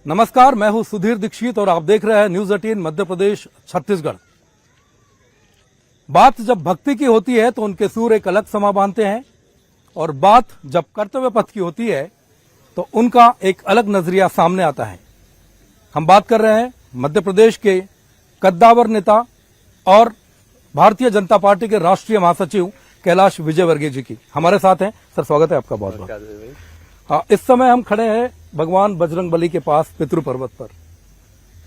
नमस्कार, मैं हूं सुधीर दीक्षित और आप देख रहे हैं न्यूज 18 मध्य प्रदेश छत्तीसगढ़। बात जब भक्ति की होती है तो उनके सुर एक अलग समा बांधते हैं और बात जब कर्तव्य पथ की होती है तो उनका एक अलग नजरिया सामने आता है। हम बात कर रहे हैं मध्य प्रदेश के कद्दावर नेता और भारतीय जनता पार्टी के राष्ट्रीय महासचिव कैलाश विजयवर्गीय जी की। हमारे साथ हैं सर, स्वागत है आपका बहुत बहुत। इस समय हम खड़े हैं भगवान बजरंगबली के पास पितृ पर्वत पर।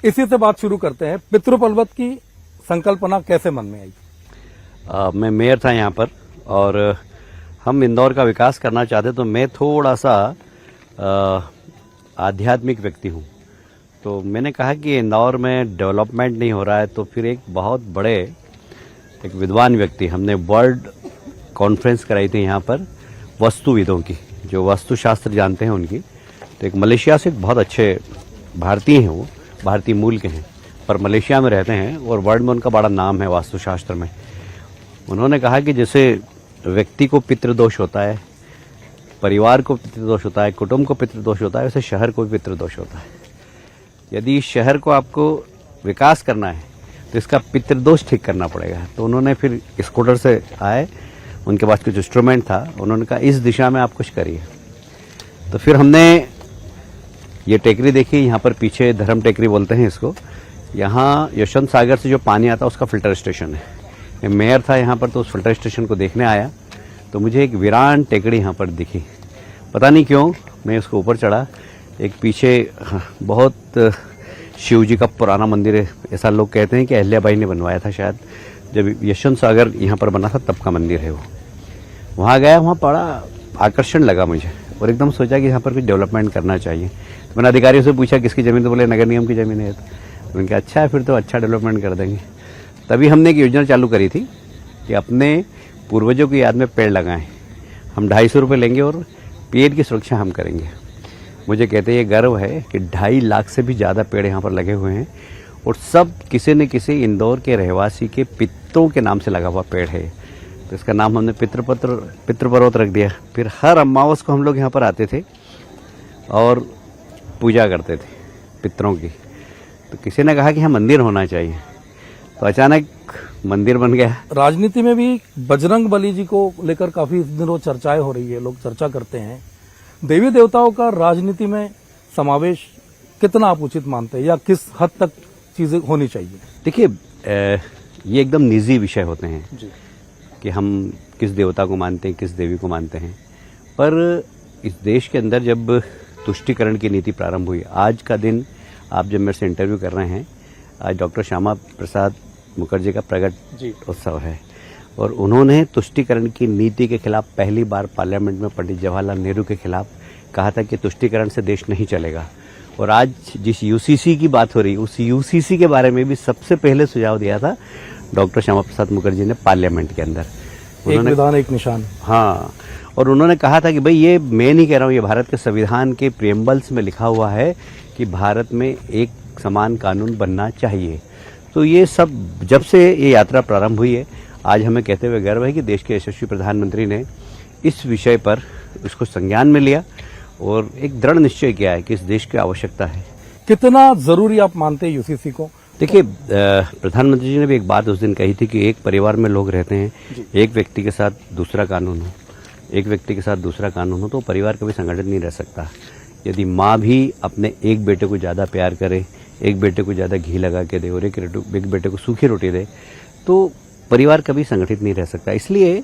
इसी से बात शुरू करते हैं। पितृ पर्वत की संकल्पना कैसे मन में आई? मैं मेयर था यहाँ पर और हम इंदौर का विकास करना चाहते, तो मैं थोड़ा सा आध्यात्मिक व्यक्ति हूँ। तो मैंने कहा कि इंदौर में डेवलपमेंट नहीं हो रहा है, तो फिर एक बहुत बड़े एक विद्वान व्यक्ति, हमने वर्ल्ड कॉन्फ्रेंस कराई थी यहाँ पर वास्तुविदों की, जो वास्तुशास्त्र जानते हैं उनकी। तो एक मलेशिया से बहुत अच्छे भारतीय हैं, वो भारतीय मूल के हैं पर मलेशिया में रहते हैं और वर्ल्ड में उनका बड़ा नाम है वास्तुशास्त्र में। उन्होंने कहा कि जैसे व्यक्ति को पितृदोष होता है, परिवार को पितृदोष होता है, कुटुंब को पितृदोष होता है, वैसे शहर को भी पितृदोष होता है। यदि शहर को आपको विकास करना है तो इसका पितृदोष ठीक करना पड़ेगा। तो उन्होंने फिर स्कूटर से आए, उनके पास कुछ इंस्ट्रूमेंट था, उन्होंने कहा इस दिशा में आप कुछ करिए। तो फिर हमने ये टेकरी देखी, यहाँ पर पीछे धर्म टेकरी बोलते हैं इसको। यहाँ यशवंत सागर से जो पानी आता है उसका फिल्टर स्टेशन है। मैं मेयर था यहाँ पर, तो उस फिल्टर स्टेशन को देखने आया तो मुझे एक वीरान टेकड़ी यहाँ पर दिखी। पता नहीं क्यों मैं उसको ऊपर चढ़ा। एक पीछे बहुत शिव जी का पुराना मंदिर है, ऐसा लोग कहते हैं कि अहिल्याबाई ने बनवाया था शायद, जब यशवंत सागर यहाँ पर बना था तब का मंदिर है वो। वहाँ गया, वहाँ बड़ा आकर्षण लगा मुझे और एकदम सोचा कि यहाँ पर कुछ डेवलपमेंट करना चाहिए। तो मैंने अधिकारियों से पूछा किसकी ज़मीन, तो बोले नगर निगम की ज़मीन है। तो मैंने कहा अच्छा है, फिर तो अच्छा डेवलपमेंट कर देंगे। तभी हमने एक योजना चालू करी थी कि अपने पूर्वजों की याद में पेड़ लगाएं। हम 250 रुपये लेंगे और पेड़ की सुरक्षा हम करेंगे। मुझे कहते हैं ये गर्व है कि 2.5 लाख से भी ज़्यादा पेड़ यहाँ पर लगे हुए हैं और सब किसी न किसी इंदौर के रहवासी के पितरों के नाम से लगा हुआ पेड़ है। तो इसका नाम हमने पितृ पर्वत रख दिया। फिर हर अमावस को हम लोग यहाँ पर आते थे और पूजा करते थे पितरों की। तो किसी ने कहा कि यहाँ मंदिर होना चाहिए, तो अचानक मंदिर बन गया। राजनीति में भी बजरंगबली जी को लेकर काफी दिनों चर्चाएं हो रही है, लोग चर्चा करते हैं। देवी देवताओं का राजनीति में समावेश कितना आप उचित मानते हैं या किस हद तक चीजें होनी चाहिए? देखिए, ये एकदम निजी विषय होते हैं जी, कि हम किस देवता को मानते हैं, किस देवी को मानते हैं। पर इस देश के अंदर जब तुष्टिकरण की नीति प्रारंभ हुई, आज का दिन आप जब मेरे से इंटरव्यू कर रहे हैं, आज डॉक्टर श्यामा प्रसाद मुखर्जी का प्रगट उत्सव है और उन्होंने तुष्टिकरण की नीति के खिलाफ पहली बार पार्लियामेंट में पंडित जवाहरलाल नेहरू के खिलाफ कहा था कि तुष्टिकरण से देश नहीं चलेगा। और आज जिस यूसीसी की बात हो रही, उस यूसीसी के बारे में भी सबसे पहले सुझाव दिया था डॉक्टर श्यामा प्रसाद मुखर्जी ने पार्लियामेंट के अंदर। एक विधान एक निशान। हाँ, और उन्होंने कहा था कि भाई ये मैं नहीं कह रहा हूँ, ये भारत के संविधान के प्रियम्बल्स में लिखा हुआ है कि भारत में एक समान कानून बनना चाहिए। तो ये सब जब से ये यात्रा प्रारंभ हुई है, आज हमें कहते हुए गर्व है कि देश के यशस्वी प्रधानमंत्री ने इस विषय पर इसको संज्ञान में लिया और एक दृढ़ निश्चय किया है कि इस देश की आवश्यकता है। कितना जरूरी आप मानते हैं यूसीसी को? देखिए, प्रधानमंत्री जी ने भी एक बात उस दिन कही थी कि एक परिवार में लोग रहते हैं, एक व्यक्ति के साथ दूसरा कानून हो, एक व्यक्ति के साथ दूसरा कानून हो तो परिवार कभी संगठित नहीं रह सकता। यदि माँ भी अपने एक बेटे को ज़्यादा प्यार करे, एक बेटे को ज़्यादा घी लगा के दे और एक बेटे को सूखी रोटी दे, तो परिवार कभी संगठित नहीं रह सकता। इसलिए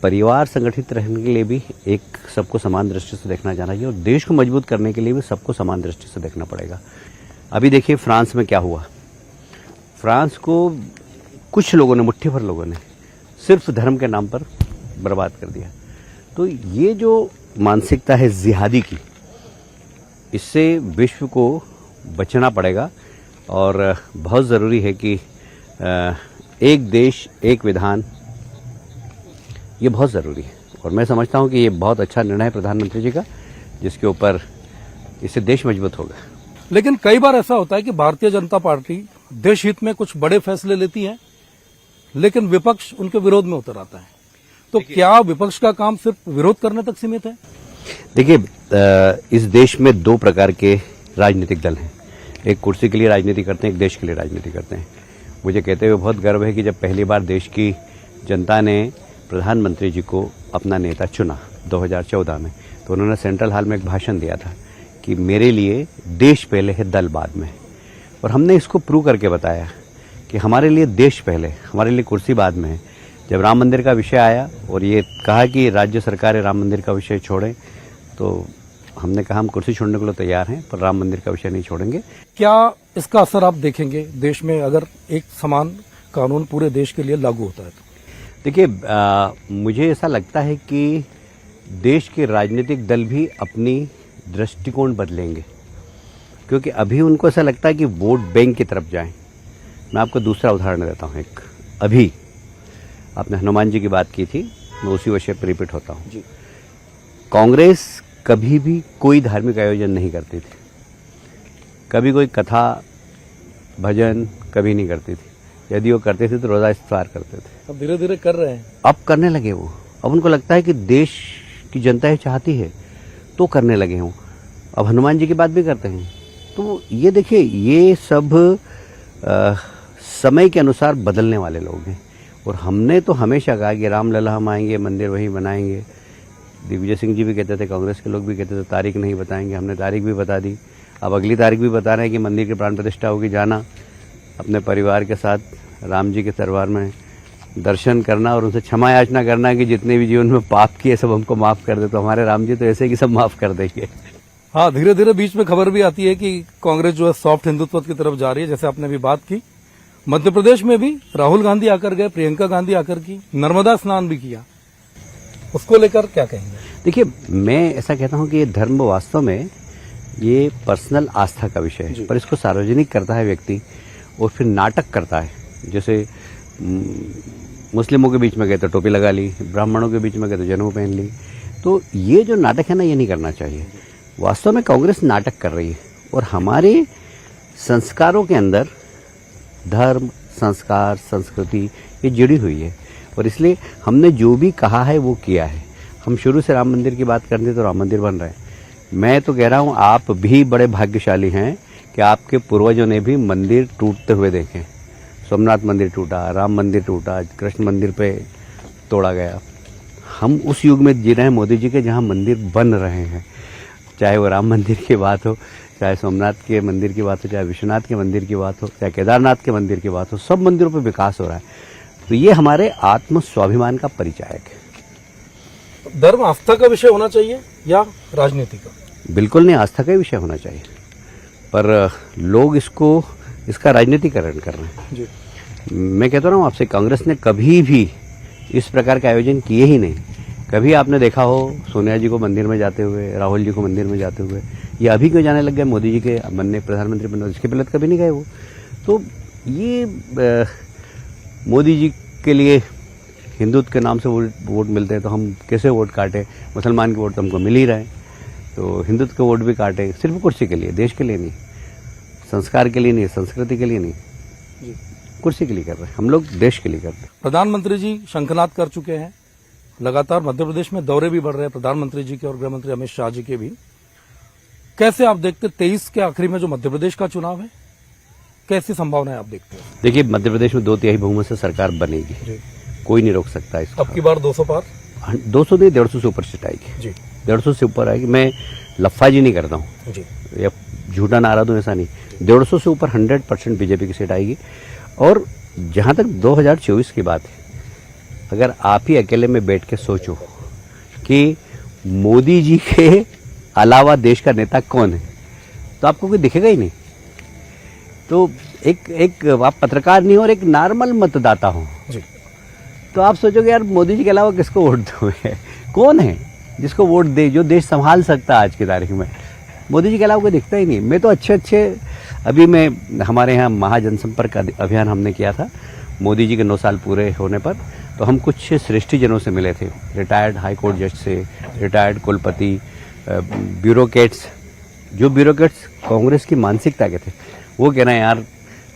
परिवार संगठित रहने के लिए भी एक सबको समान दृष्टि से देखना जाना चाहिए और देश को मजबूत करने के लिए भी सबको समान दृष्टि से देखना पड़ेगा। अभी देखिए फ्रांस में क्या हुआ। फ्रांस को कुछ लोगों ने, मुट्ठी भर लोगों ने सिर्फ धर्म के नाम पर बर्बाद कर दिया। तो ये जो मानसिकता है जिहादी की, इससे विश्व को बचना पड़ेगा और बहुत ज़रूरी है कि एक देश एक विधान, ये बहुत ज़रूरी है। और मैं समझता हूँ कि ये बहुत अच्छा निर्णय है प्रधानमंत्री जी का, जिसके ऊपर इससे देश मजबूत होगा। लेकिन कई बार ऐसा होता है कि भारतीय जनता पार्टी देश हित में कुछ बड़े फैसले लेती है, लेकिन विपक्ष उनके विरोध में उतर आता है। तो क्या विपक्ष का काम सिर्फ विरोध करने तक सीमित है? देखिए, इस देश में दो प्रकार के राजनीतिक दल हैं। एक कुर्सी के लिए राजनीति करते हैं, एक देश के लिए राजनीति करते हैं। मुझे कहते हुए बहुत गर्व है कि जब पहली बार देश की जनता ने प्रधानमंत्री जी को अपना नेता चुना 2014 में, तो उन्होंने सेंट्रल हॉल में एक भाषण दिया था कि मेरे लिए देश पहले है, दल बाद में। और हमने इसको प्रूव करके बताया कि हमारे लिए देश पहले, हमारे लिए कुर्सी बाद में है। जब राम मंदिर का विषय आया और ये कहा कि राज्य सरकारें राम मंदिर का विषय छोड़ें, तो हमने कहा हम कुर्सी छोड़ने के लिए तैयार हैं, पर राम मंदिर का विषय नहीं छोड़ेंगे। क्या इसका असर आप देखेंगे देश में अगर एक समान कानून पूरे देश के लिए लागू होता है तो? देखिए, मुझे ऐसा लगता है कि देश के राजनीतिक दल भी अपनी दृष्टिकोण बदलेंगे, क्योंकि अभी उनको ऐसा लगता है कि वोट बैंक की तरफ जाएं। मैं आपको दूसरा उदाहरण देता हूं। एक अभी आपने हनुमान जी की बात की थी, मैं उसी विषय पर रिपीट होता हूं। जी। कांग्रेस कभी भी कोई धार्मिक आयोजन नहीं करती थी, कभी कोई कथा भजन कभी नहीं करती थी। यदि वो करते थे तो रोजा इफ्तार करते थे। अब धीरे धीरे कर रहे हैं। अब करने लगे वो। अब उनको लगता है कि देश की जनता ये चाहती है तो करने लगे हों। अब हनुमान जी की बात भी करते हैं। तो ये देखिए, ये सब समय के अनुसार बदलने वाले लोग हैं। और हमने तो हमेशा कहा कि रामलला हम आएंगे, मंदिर वहीं बनाएंगे। दिग्विजय सिंह जी भी कहते थे, कांग्रेस के लोग भी कहते थे तारीख नहीं बताएंगे। हमने तारीख भी बता दी। अब अगली तारीख भी बता रहे हैं कि मंदिर की प्राण प्रतिष्ठा होगी। जाना अपने परिवार के साथ राम जी के दरबार में दर्शन करना और उनसे क्षमा याचना करना कि जितने भी जीवन में पाप किए सब हमको माफ कर दे। तो हमारे राम जी तो ऐसे कि सब माफ कर देंगे। हाँ, धीरे धीरे बीच में खबर भी आती है कि कांग्रेस जो है सॉफ्ट हिंदुत्व की तरफ जा रही है, जैसे आपने भी बात की। मध्य प्रदेश में भी राहुल गांधी आकर गए, प्रियंका गांधी आकर की, नर्मदा स्नान भी किया। उसको लेकर क्या कहेंगे? देखिए, मैं ऐसा कहता हूं कि ये धर्म वास्तव में ये पर्सनल आस्था का विषय है, पर इसको सार्वजनिक करता है व्यक्ति और फिर नाटक करता है। जैसे मुस्लिमों के बीच में गए तो टोपी लगा ली, ब्राह्मणों के बीच में गए तो जनेऊ पहन ली। तो ये जो नाटक है ना, ये नहीं करना चाहिए। वास्तव में कांग्रेस नाटक कर रही है और हमारे संस्कारों के अंदर धर्म, संस्कार, संस्कृति ये जुड़ी हुई है और इसलिए हमने जो भी कहा है वो किया है। हम शुरू से राम मंदिर की बात करते हैं तो राम मंदिर बन रहे हैं। मैं तो कह रहा हूँ आप भी बड़े भाग्यशाली हैं कि आपके पूर्वजों ने भी मंदिर टूटते हुए देखे। सोमनाथ मंदिर टूटा, राम मंदिर टूटा, कृष्ण मंदिर पे तोड़ा गया। हम उस युग में जी रहे हैं मोदी जी के, जहाँ मंदिर बन रहे हैं। चाहे वो राम मंदिर की बात हो, चाहे सोमनाथ के मंदिर की बात हो, चाहे विश्वनाथ के मंदिर की बात हो, चाहे केदारनाथ के मंदिर की बात हो, सब मंदिरों पर विकास हो रहा है। तो ये हमारे आत्म स्वाभिमान का परिचायक है। धर्म आस्था का विषय होना चाहिए या राजनीति का? बिल्कुल नहीं, आस्था का विषय होना चाहिए, पर लोग इसका राजनीतिकरण कर रहे हैं। जी। मैं कहता हूँ आपसे, कांग्रेस ने कभी भी इस प्रकार के आयोजन किए ही नहीं। कभी आपने देखा हो सोनिया जी को मंदिर में जाते हुए, राहुल जी को मंदिर में जाते हुए? ये अभी क्यों जाने लग गए मोदी जी के बनने, प्रधानमंत्री बनने? इसके पहले कभी नहीं गए वो। तो ये मोदी जी के लिए हिंदुत्व के नाम से वोट मिलते हैं, तो हम कैसे वोट काटें? मुसलमान के वोट तो हमको मिल ही रहे हैं, तो हिंदुत्व के वोट भी काटें सिर्फ कुर्सी के लिए, देश के लिए नहीं, संस्कार के लिए नहीं, संस्कृति के लिए नहीं, कुर्सी के लिए कर रहे हैं। हम लोग देश के लिए करते हैं। प्रधानमंत्री जी शंखनाद कर चुके हैं, लगातार मध्य प्रदेश में दौरे भी बढ़ रहे हैं प्रधानमंत्री जी के और गृहमंत्री अमित शाह जी के भी। कैसे आप देखते 23 के आखिरी में जो मध्य प्रदेश का चुनाव है, कैसी संभावनाएं आप देखते हैं? देखिए, मध्य प्रदेश में 2/3 बहुमत से सरकार बनेगी, कोई नहीं रोक सकता इसको। अब की बार 200 पार? 200 नहीं, 150 से ऊपर सीट आएगी जी। 150 से ऊपर आएगी। मैं लफ्फाजी नहीं करता हूँ जी, या झूठा नारा दूं, ऐसा नहीं। 150 से ऊपर 100% बीजेपी की सीट आएगी। और जहां तक 2024 की बात है, अगर आप ही अकेले में बैठ के सोचो कि मोदी जी के अलावा देश का नेता कौन है, तो आपको कोई दिखेगा ही नहीं। तो एक आप पत्रकार नहीं हो और एक नॉर्मल मतदाता हो, तो आप सोचोगे यार मोदी जी के अलावा किसको वोट दोगे? कौन है जिसको वोट दे, जो देश संभाल सकता है आज की तारीख में? मोदी जी के अलावा कोई दिखता ही नहीं। मैं तो अच्छे अभी मैं हमारे यहाँ महाजनसंपर्क अभियान हमने किया था मोदी जी के 9 साल पूरे होने पर, तो हम कुछ श्रेष्ठीजनों से मिले थे, रिटायर्ड हाई कोर्ट जज से, रिटायर्ड कुलपति, ब्यूरोक्रेट्स। जो ब्यूरोक्रेट्स कांग्रेस की मानसिकता के थे, वो कह रहे हैं यार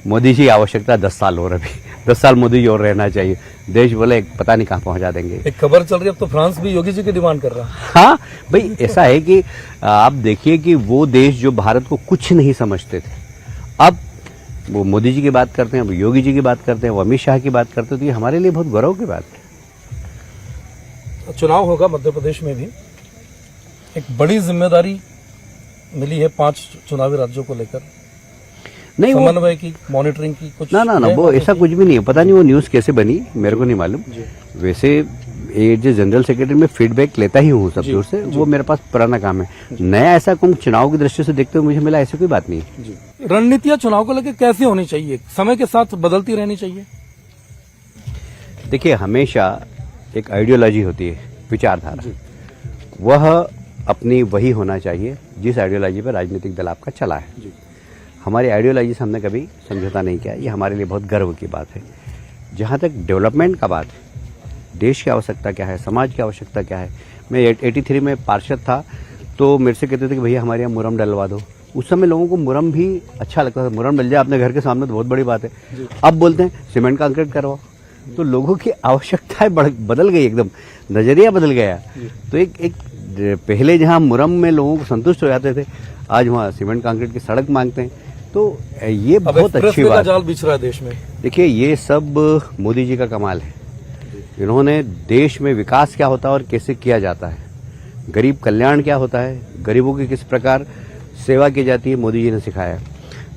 मोदी जी की आवश्यकता 10 साल और अभी 10 साल मोदी जी और रहना चाहिए। देश बोले पता नहीं कहाँ पहुंचा देंगे। एक खबर चल रही है अब तो फ्रांस भी योगी जी की डिमांड कर रहा है। हाँ भाई, ऐसा है कि आप देखिए कि वो देश जो भारत को कुछ नहीं समझते थे, अब वो मोदी जी की बात करते हैं, वो योगी जी की बात करते हैं, वो अमित शाह की बात करते हैं, तो ये हमारे लिए बहुत गौरव की बात है। चुनाव होगा मध्य प्रदेश में भी, एक बड़ी जिम्मेदारी मिली है 5 चुनावी राज्यों को लेकर, नहीं वो समन्वय की, मॉनिटरिंग की कुछ ना वो ऐसा कुछ भी नहीं है। पता नहीं वो न्यूज कैसे बनी, मेरे को नहीं मालूम। वैसे ये जो जनरल सेक्रेटरी में फीडबैक लेता ही हूँ सब दूर से, वो मेरे पास पुराना काम है। नया ऐसा कुछ चुनाव की दृष्टि से देखते हुए मुझे मिला, ऐसी कोई बात नहीं है। रणनीतियां चुनाव को लेकर कैसी होनी चाहिए, समय के साथ बदलती रहनी चाहिए? देखिए, हमेशा एक आइडियोलॉजी होती है, विचारधारा, वह अपनी वही होना चाहिए जिस आइडियोलॉजी पर राजनीतिक दल आपका चला है। हमारी आइडियोलॉजी से हमने कभी समझौता नहीं किया, ये हमारे लिए बहुत गर्व की बात है। जहाँ तक डेवलपमेंट का बात है, देश की आवश्यकता क्या है, समाज की आवश्यकता क्या है। मैं 83 में पार्षद था, तो मेरे से कहते थे कि भैया हमारे यहाँ मुरम डलवा दो। उस समय लोगों को मुरम भी अच्छा लगता था, मुरम डल जाए अपने घर के सामने तो बहुत बड़ी बात है। अब बोलते हैं सीमेंट कंक्रीट करवाओ, तो लोगों की आवश्यकताएं बदल गई, एकदम नजरिया बदल गया। तो एक पहले जहां मुरम में लोगों को संतुष्ट हो जाते थे, आज वहां सीमेंट कंक्रीट की सड़क मांगते हैं। तो ये बहुत अच्छी बात है। जाल बिछ रहा है देश में। देखिए, ये सब मोदी जी का कमाल है। इन्होंने देश में विकास क्या होता है और कैसे किया जाता है, गरीब कल्याण क्या होता है, गरीबों की किस प्रकार सेवा की जाती है, मोदी जी ने सिखाया।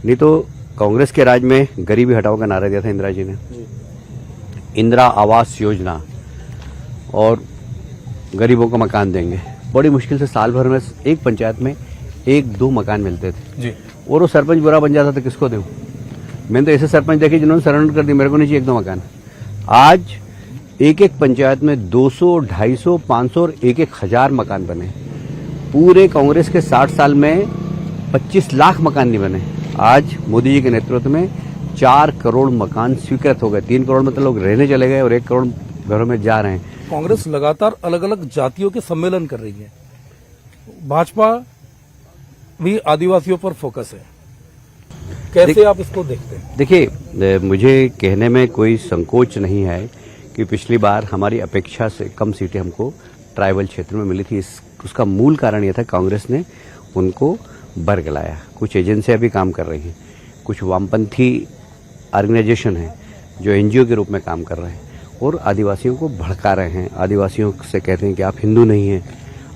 नहीं तो कांग्रेस के राज में गरीबी हटाओ का नारा दिया था इंदिरा जी ने, इंदिरा आवास योजना, और गरीबों को मकान देंगे। बड़ी मुश्किल से साल भर में एक पंचायत में 1-2 मकान मिलते थे जी। और वो सरपंच बुरा बन जाता तो किसको दूं? मैंने तो ऐसे सरपंच देखे जिन्होंने सरेंडर कर दी, मेरे को नहीं चाहिए 1-2 मकान। आज एक पंचायत में 200, 250, 500 और 1-1000 मकान बने। पूरे कांग्रेस के 60 साल में 25 लाख मकान नहीं बने। आज मोदी जी के नेतृत्व में 4 करोड़ मकान स्वीकृत हो गए। 3 करोड़ में तो लोग रहने चले गए और 1 करोड़ घरों में जा रहे हैं। कांग्रेस लगातार अलग अलग जातियों के सम्मेलन कर रही है, भाजपा भी आदिवासियों पर फोकस है, कैसे आप इसको देखते हैं? देखिए, मुझे कहने में कोई संकोच नहीं है कि पिछली बार हमारी अपेक्षा से कम सीटें हमको ट्राइबल क्षेत्र में मिली थी। उसका मूल कारण यह था कांग्रेस ने उनको बरगलाया। कुछ एजेंसियां भी काम कर रही हैं, कुछ वामपंथी ऑर्गेनाइजेशन हैं जो एनजीओ के रूप में काम कर रहे हैं और आदिवासियों को भड़का रहे हैं। आदिवासियों से कहते हैं कि आप हिंदू नहीं हैं,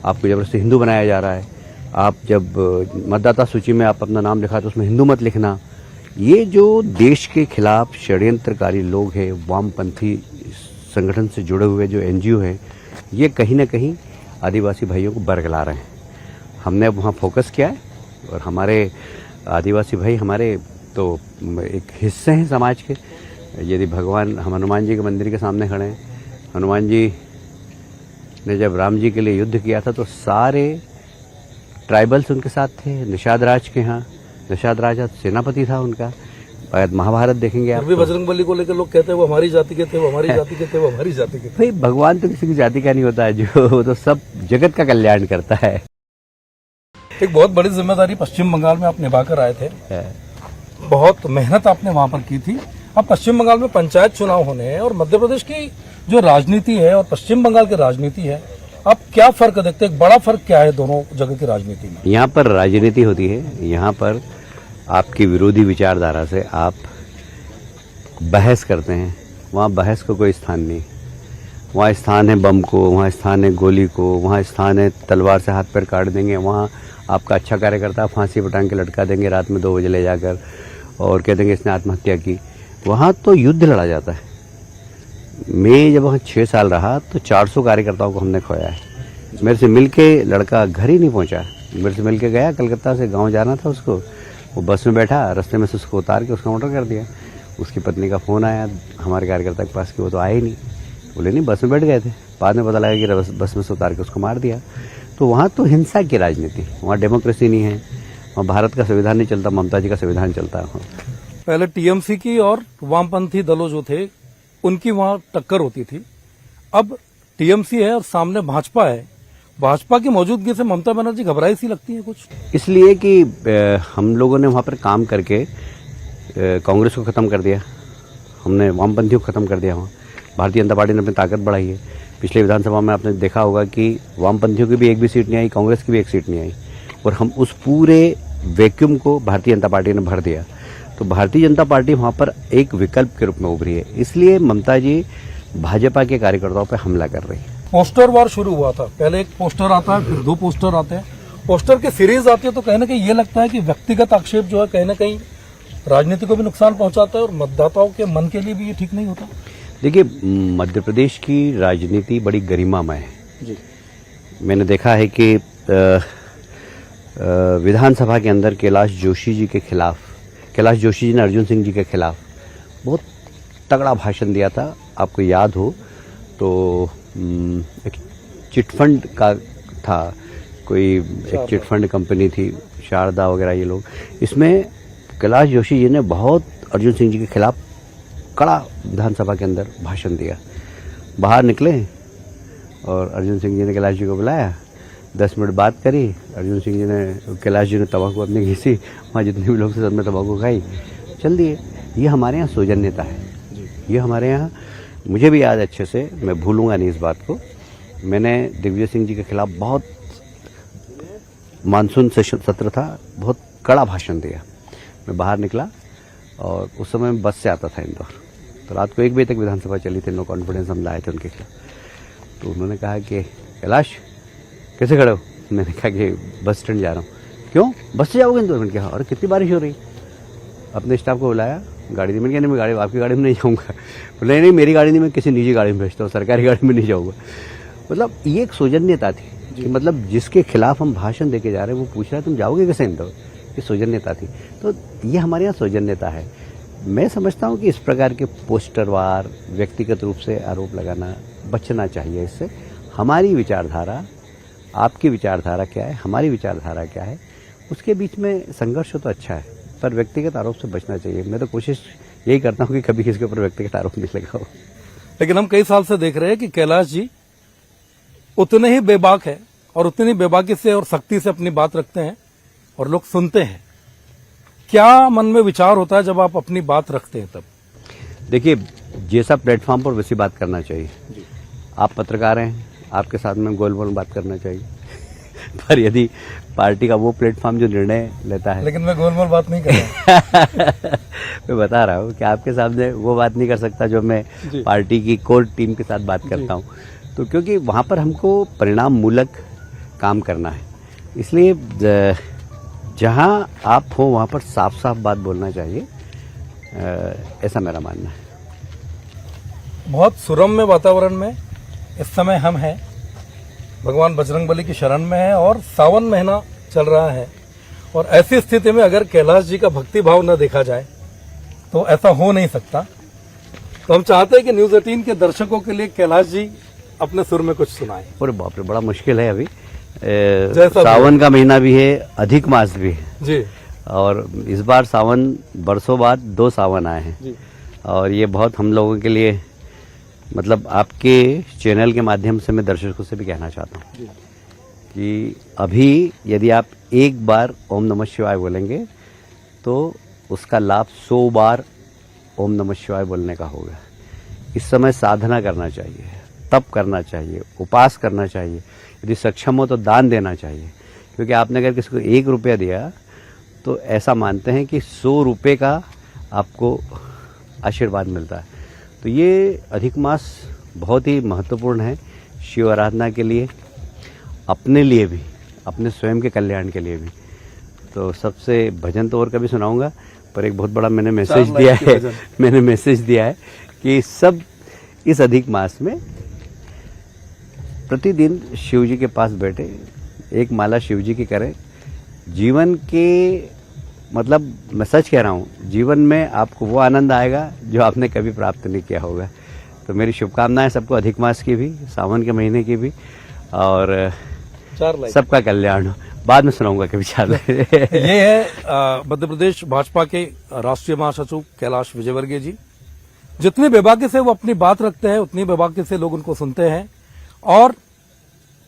आपको जबरदस्ती हिंदू बनाया जा रहा है। आप जब मतदाता सूची में आप अपना नाम लिखा तो उसमें हिंदू मत लिखना। ये जो देश के खिलाफ षड्यंत्रकारी लोग हैं, वामपंथी संगठन से जुड़े हुए जो एनजीओ हैं, ये कहीं ना कहीं आदिवासी भाइयों को बरगला रहे हैं। हमने अब वहाँ फोकस किया है और हमारे आदिवासी भाई हमारे तो एक हिस्से हैं समाज के। यदि भगवान, हम हनुमान जी के मंदिर के सामने खड़े हैं, हनुमान जी ने जब राम जी के लिए युद्ध किया था तो सारे ट्राइबल्स उनके साथ थे। निषाद राज के यहाँ, निषाद राज सेनापति था उनका। महाभारत देखेंगे आप, बजरंगबली को लेकर लोग कहते हैं वो हमारी जाति के थे, वो हमारी जाति के थे, वो हमारी जाति के थे। भाई भगवान तो किसी की जाति का नहीं होता है, जो तो सब जगत का कल्याण करता है। एक बहुत बड़ी जिम्मेदारी पश्चिम बंगाल में आप निभा कर आए थे, बहुत मेहनत आपने वहां पर की थी। अब पश्चिम बंगाल में पंचायत चुनाव होने हैं और मध्य प्रदेश की जो राजनीति है और पश्चिम बंगाल की राजनीति है, आप क्या फर्क देखते हैं? बड़ा फर्क क्या है दोनों जगह की राजनीति में? यहाँ पर राजनीति होती है, यहाँ पर आपकी विरोधी विचारधारा से आप बहस करते हैं। वहाँ बहस को कोई स्थान नहीं। वहाँ स्थान है बम को, वहाँ स्थान है गोली को, वहाँ स्थान है तलवार से हाथ पैर काट देंगे। वहाँ आपका अच्छा कार्यकर्ता फांसी पर टांग के लटका देंगे रात में 2 बजे ले जाकर और कह देंगे इसने आत्महत्या की। वहाँ तो युद्ध लड़ा जाता है। मैं जब वहाँ 6 साल रहा तो 400 कार्यकर्ताओं को हमने खोया है। मेरे से मिलके लड़का घर ही नहीं पहुँचा। मेरे से मिलके गया, कलकत्ता से गांव जाना था उसको, वो बस में बैठा, रास्ते में से उसको उतार के उसका मर्डर कर दिया। उसकी पत्नी का फ़ोन आया हमारे कार्यकर्ता के पास कि वो तो आए ही नहीं। बोले नहीं, बस में बैठ गए थे। बाद में पता लगा कि बस में से उतार के उसको मार दिया। तो वहाँ तो हिंसा की राजनीति, वहाँ डेमोक्रेसी नहीं है, वहाँ भारत का संविधान नहीं चलता, ममता जी का संविधान चलता है। पहले टीएमसी की और वामपंथी दलों जो थे उनकी वहां टक्कर होती थी। अब टीएमसी है और सामने भाजपा है। भाजपा की मौजूदगी से ममता बनर्जी घबराई सी लगती है कुछ? इसलिए कि हम लोगों ने वहाँ पर काम करके कांग्रेस को ख़त्म कर दिया। हमने वामपंथियों को खत्म कर दिया वहाँ। भारतीय जनता पार्टी ने अपनी ताकत बढ़ाई है। पिछले विधानसभा में आपने देखा होगा कि वामपंथियों की भी एक भी सीट नहीं आई, कांग्रेस की भी एक सीट नहीं आई, और हम उस पूरे वैक्यूम को भारतीय जनता पार्टी ने भर दिया। तो भारतीय जनता पार्टी वहाँ पर एक विकल्प के रूप में उभरी है। इसलिए ममता जी भाजपा के कार्यकर्ताओं पर हमला कर रही है। पोस्टर वार शुरू हुआ था, पहले एक पोस्टर आता है, फिर 2 पोस्टर आते हैं, पोस्टर की सीरीज आती है, तो कहीं ना कहीं ये लगता है कि व्यक्तिगत आक्षेप जो है कहीं ना कहीं राजनीति को भी नुकसान पहुंचाता है और मतदाताओं के मन के लिए भी ये ठीक नहीं होता। देखिए, मध्य प्रदेश की राजनीति बड़ी गरिमामय है जी। मैंने देखा है कि विधानसभा के अंदर कैलाश जोशी जी ने अर्जुन सिंह जी के खिलाफ बहुत तगड़ा भाषण दिया था। आपको याद हो तो एक चिटफंड का था, कोई एक चिटफंड कंपनी थी, शारदा वगैरह ये लोग। इसमें कैलाश जोशी जी ने बहुत अर्जुन सिंह जी के खिलाफ कड़ा विधानसभा के अंदर भाषण दिया। बाहर निकले और अर्जुन सिंह जी ने कैलाश जी को बुलाया, 10 मिनट बात करी। अर्जुन सिंह जी ने, कैलाश जी ने तंबाकू अपनी घीसी, वहाँ जितने भी लोग थे सबने तंबाकू खाई, चल दिए। ये हमारे यहाँ सौजन्यता है। ये हमारे यहाँ, मुझे भी याद अच्छे से, मैं भूलूंगा नहीं इस बात को। मैंने दिग्विजय सिंह जी के खिलाफ बहुत, मानसून सेशन सत्र था, बहुत कड़ा भाषण दिया। मैं बाहर निकला और उस समय मैं बस से आता था इंदौर, तो रात को 1 बजे तक विधानसभा चली थी, नो कॉन्फिडेंस हम लाए थे उनके खिलाफ। तो उन्होंने कहा कि कैलाश कैसे खड़े हो? मैंने कहा कि बस स्टैंड जा रहा हूँ। क्यों, बस से जाओगे इंदौर? मैंने कहा और कितनी बारिश हो रही। अपने स्टाफ को बुलाया, गाड़ी दी। मैंने कहा नहीं, मैं गाड़ी आपकी गाड़ी में नहीं जाऊँगा। बोले नहीं, मेरी गाड़ी नहीं, मैं किसी निजी गाड़ी में भेजता हूँ, सरकारी गाड़ी में नहीं जाऊँगा। मतलब ये एक सौजन्यता थी कि मतलब जिसके खिलाफ हम भाषण देके जा रहे हैं वो पूछ रहा है तुम जाओगे कैसे इंदौर, ये सौजन्यता थी। तो ये हमारे यहाँ सौजन्यता है। मैं समझता हूँ कि इस प्रकार के पोस्टरवार व्यक्तिगत रूप से आरोप लगाना बचना चाहिए। इससे हमारी विचारधारा, आपकी विचारधारा क्या है, हमारी विचारधारा क्या है, उसके बीच में संघर्ष हो तो अच्छा है, पर व्यक्तिगत आरोप से बचना चाहिए। मैं तो कोशिश यही करता हूँ कि कभी किसी के ऊपर व्यक्तिगत आरोप नहीं लगाओ। लेकिन हम कई साल से देख रहे हैं कि कैलाश जी उतने ही बेबाक है और उतनी बेबाकी से और सख्ती से अपनी बात रखते हैं और लोग सुनते हैं। क्या मन में विचार होता है जब आप अपनी बात रखते हैं तब? देखिए, जैसा प्लेटफॉर्म पर वैसी बात करना चाहिए। आप पत्रकार हैं, आपके साथ में गोल बोल बात करना चाहिए। पर यदि पार्टी का वो प्लेटफॉर्म जो निर्णय लेता है, लेकिन मैं गोलमोल बात नहीं कर रहा। मैं बता रहा हूँ कि आपके सामने वो बात नहीं कर सकता जो मैं पार्टी की कोर टीम के साथ बात करता हूँ। तो क्योंकि वहाँ पर हमको परिणाम मूलक काम करना है, इसलिए जहाँ आप हो वहाँ पर साफ साफ बात बोलना चाहिए, ऐसा मेरा मानना है। बहुत सुरम्य वातावरण में इस समय हम हैं, भगवान बजरंगबली की शरण में है और सावन महीना चल रहा है, और ऐसी स्थिति में अगर कैलाश जी का भक्ति भाव न देखा जाए तो ऐसा हो नहीं सकता। तो हम चाहते हैं कि न्यूज़ 18 के दर्शकों के लिए कैलाश जी अपने सुर में कुछ सुनाएं। अरे बाप रे, बड़ा मुश्किल है अभी। सावन का महीना भी है, अधिक मास भी है जी, और इस बार सावन बरसों बाद 2 सावन आए हैं जी। और ये बहुत हम लोगों के लिए, मतलब आपके चैनल के माध्यम से मैं दर्शकों से भी कहना चाहता हूँ कि अभी यदि आप एक बार ओम नमः शिवाय बोलेंगे तो उसका लाभ 100 बार ओम नमः शिवाय बोलने का होगा। इस समय साधना करना चाहिए, तप करना चाहिए, उपास करना चाहिए, यदि सक्षम हो तो दान देना चाहिए, क्योंकि आपने अगर किसी को 1 रुपया दिया तो ऐसा मानते हैं कि 100 रुपये का आपको आशीर्वाद मिलता है। तो ये अधिक मास बहुत ही महत्वपूर्ण है शिव आराधना के लिए, अपने लिए भी, अपने स्वयं के कल्याण के लिए भी। तो सबसे भजन तो और कभी सुनाऊंगा, पर एक बहुत बड़ा मैंने मैसेज दिया है कि सब इस अधिक मास में प्रतिदिन शिव जी के पास बैठे, एक माला शिव जी की करें। जीवन के, मतलब मैं सच कह रहा हूँ, जीवन में आपको वो आनंद आएगा जो आपने कभी प्राप्त नहीं किया होगा। तो मेरी शुभकामनाएं सबको अधिक मास की भी, सावन के महीने की भी, और सबका कल्याण हो। बाद में सुनाऊंगा कभी चाल। ये है मध्य प्रदेश भाजपा के राष्ट्रीय महासचिव कैलाश विजयवर्गीय जी। जितनी बेबाकी से वो अपनी बात रखते हैं उतनी बेबाकी से लोग उनको सुनते हैं, और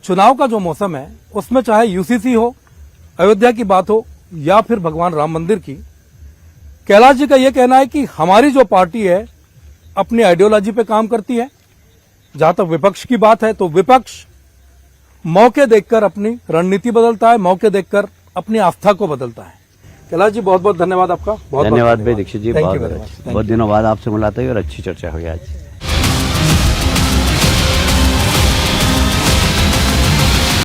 चुनाव का जो मौसम है उसमें चाहे यूसीसी हो, अयोध्या की बात हो या फिर भगवान राम मंदिर की, कैलाश जी का यह कहना है कि हमारी जो पार्टी है अपनी आइडियोलॉजी पे काम करती है। जहां तक विपक्ष की बात है तो विपक्ष मौके देखकर अपनी रणनीति बदलता है, मौके देखकर अपनी आस्था को बदलता है। कैलाश जी बहुत बहुत धन्यवाद आपका। बहुत धन्यवाद भाई दीक्षित जी, Thank you बहुत very much. Thank बहुत दिनों बाद आपसे मुलाकात हुई और अच्छी चर्चा हुई आज।